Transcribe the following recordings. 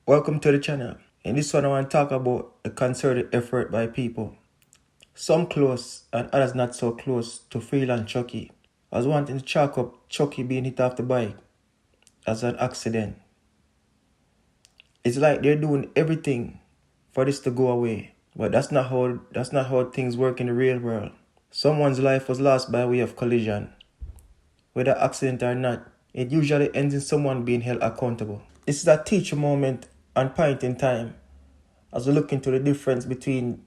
Welcome to the channel. In this one I want to talk about the concerted effort by people. Some close and others not so close to Freelance Chucky. I was wanting to chalk up Chucky being hit off the bike as an accident. It's like they're doing everything for this to go away. But that's not how things work in the real world. Someone's life was lost by way of collision. Whether accident or not, it usually ends in someone being held accountable. This is a teacher moment and point in time as we look into the difference between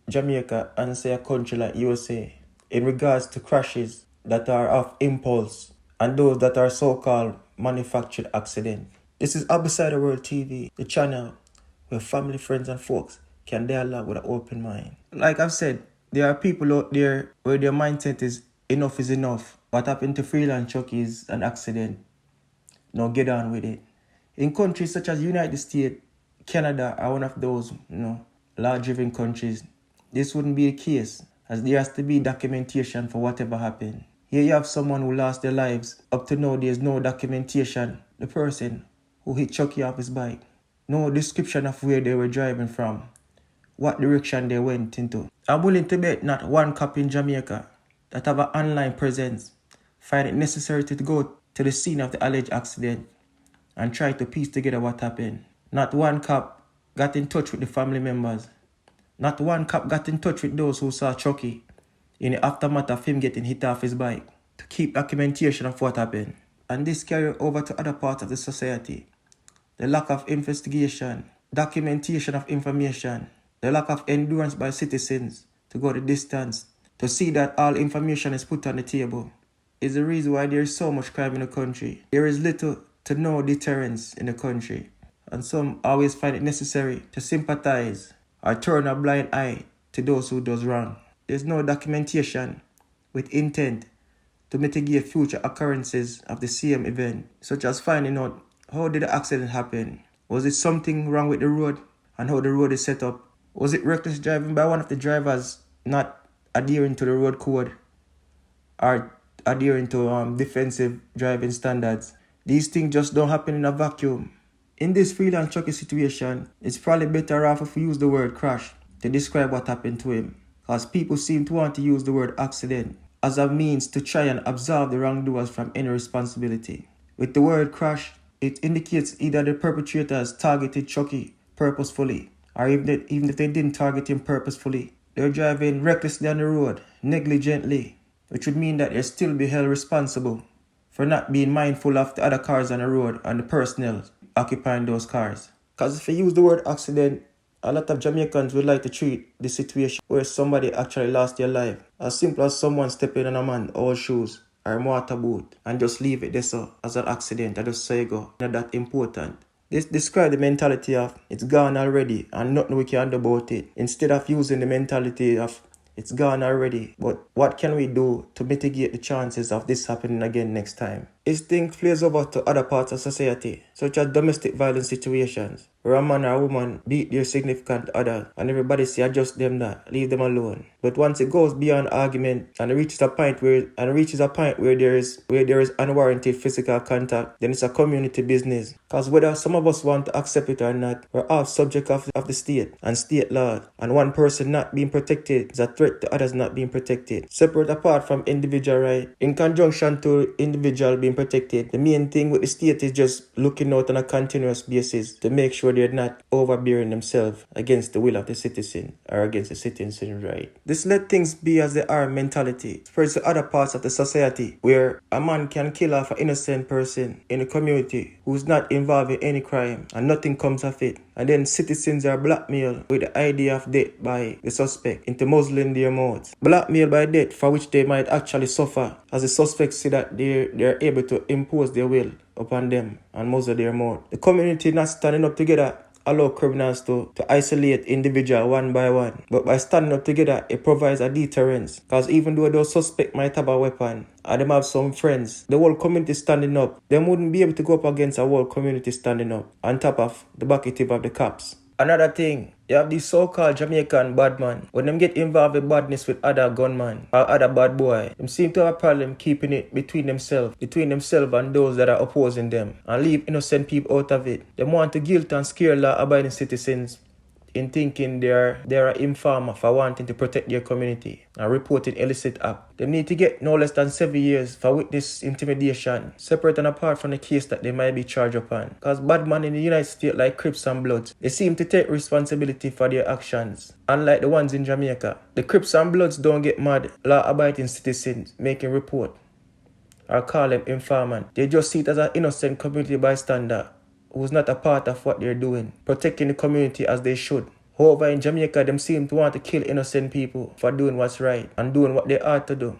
Jamaica and say a country like USA in regards to crashes that are of impulse and those that are so-called manufactured accident. This is Beside the World TV, the channel where family, friends and folks can dialogue with an open mind. Like I've said, there are people out there where their mindset is enough. What happened to Freelance Chucky is an accident. Now get on with it. In countries such as United States, Canada are one of those, law-driven countries. This wouldn't be the case, as there has to be documentation for whatever happened. Here you have someone who lost their lives. Up to now, there's no documentation. The person who hit Chucky off his bike. No description of where they were driving from, what direction they went into. I'm willing to bet not one cop in Jamaica that have an online presence find it necessary to go to the scene of the alleged accident and try to piece together what happened. Not one cop got in touch with the family members. Not one cop got in touch with those who saw Chucky in the aftermath of him getting hit off his bike to keep documentation of what happened. And this carried over to other parts of the society. The lack of investigation, documentation of information, the lack of endurance by citizens to go the distance to see that all information is put on the table is the reason why there is so much crime in the country. There is little to no deterrence in the country, and some always find it necessary to sympathize or turn a blind eye to those who does wrong. There's no documentation with intent to mitigate future occurrences of the same event, such as finding out how did the accident happen? Was it something wrong with the road and how the road is set up? Was it reckless driving by one of the drivers not adhering to the road code or adhering to defensive driving standards? These things just don't happen in a vacuum. In this Freelance Chucky situation, it's probably better off if we use the word crash to describe what happened to him, because people seem to want to use the word accident as a means to try and absolve the wrongdoers from any responsibility. With the word crash, it indicates either the perpetrators targeted Chucky purposefully, or even if they didn't target him purposefully, they're driving recklessly on the road, negligently, which would mean that they'll still be held responsible for not being mindful of the other cars on the road and the personnel occupying those cars. Because if you use the word accident, a lot of Jamaicans would like to treat the situation where somebody actually lost their life as simple as someone stepping on a man's old shoes or motor boot and just leave it there so as an accident and just say go. Not that important. This describes the mentality of it's gone already and nothing we can do about it, instead of using the mentality of it's gone already, but what can we do to mitigate the chances of this happening again next time? This thing flares over to other parts of society, such as domestic violence situations, where a man or a woman beat their significant other and everybody say just them that, leave them alone. But once it goes beyond argument and it reaches a point where there is unwarranted physical contact, then it's a community business. Because whether some of us want to accept it or not, we're all subject of the state and state law, and one person not being protected is a threat to others not being protected. Separate apart from individual right, in conjunction to individual being protected, the main thing with the state is just looking out on a continuous basis to make sure they're not overbearing themselves against the will of the citizen or against the citizen's right. This let things be as they are mentality spreads to other parts of the society, where a man can kill off an innocent person in the community who's not involved in any crime and nothing comes of it. And then citizens are blackmailed with the idea of death by the suspect into muzzling their mouths. Blackmail by death for which they might actually suffer, as the suspects see that they're able to impose their will upon them and muzzle their mouth. The community not standing up together allow criminals to isolate individuals one by one. But by standing up together, it provides a deterrence. Because even though those suspects might have a weapon, and them have some friends, the whole community standing up, they wouldn't be able to go up against a whole community standing up, on top of the bucketive of the cops Another thing, you have these so-called Jamaican bad man. When them get involved with badness with other gunmen or other bad boy, them seem to have a problem keeping it between themselves and those that are opposing them, and leave innocent people out of it. They want to guilt and scare law-abiding citizens in thinking they're an informer for wanting to protect their community and reporting illicit act. They need to get no less than 7 years for witness intimidation, separate and apart from the case that they might be charged upon. Because bad men in the United States like Crips and Bloods, they seem to take responsibility for their actions, unlike the ones in Jamaica. The Crips and Bloods don't get mad law-abiding citizens making report or call them informant. They just see it as an innocent community bystander who's not a part of what they're doing, protecting the community as they should. However, in Jamaica, them seem to want to kill innocent people for doing what's right and doing what they ought to do.